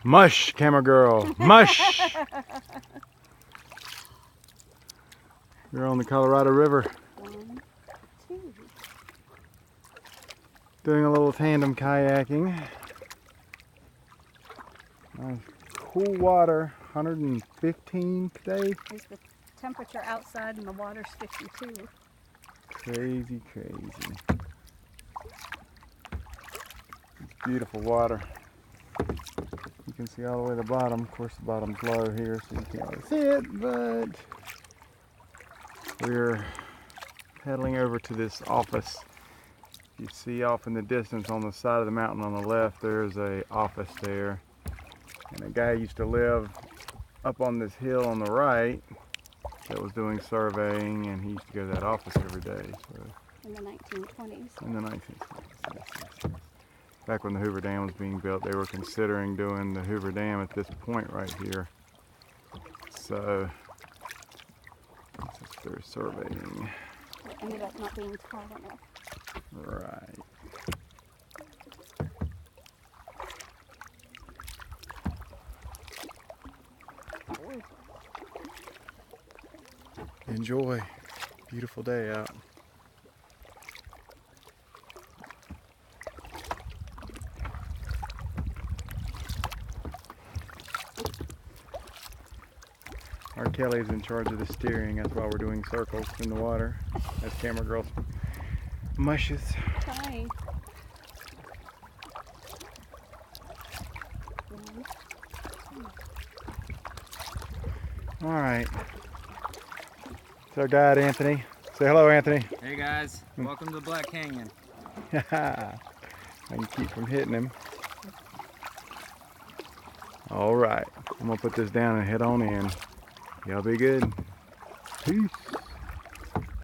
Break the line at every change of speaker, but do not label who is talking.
Mush, camera girl, mush! We're on the Colorado River.
1, 2.
Doing a little tandem kayaking. Nice cool water, 115 today.
Is the temperature outside and the water's 52.
Crazy, crazy. It's beautiful water. You can see all the way to the bottom. Of course, the bottom's low here, so you can't really see it, but we're heading over to this office. You see off in the distance on the side of the mountain on the left, there's a office there. And a guy used to live up on this hill on the right that was doing surveying, and he used to go to that office every day. So
In the 1920s.
in the 1920s, yes. Back when the Hoover Dam was being built, they were considering doing the Hoover Dam at this point right here. So that's their surveying.
It ended up not being tall enough.
Right. Enjoy. Beautiful day out. Our Kelly's in charge of the steering. That's why we're doing circles in the water. As camera girl mushes.
Try. 1, 2.
All right. It's our guide, Anthony. Say hello, Anthony.
Hey guys, welcome to the Black Canyon.
I can keep from hitting him. All right. I'm gonna put this down and head on in. Y'all be good. Peace.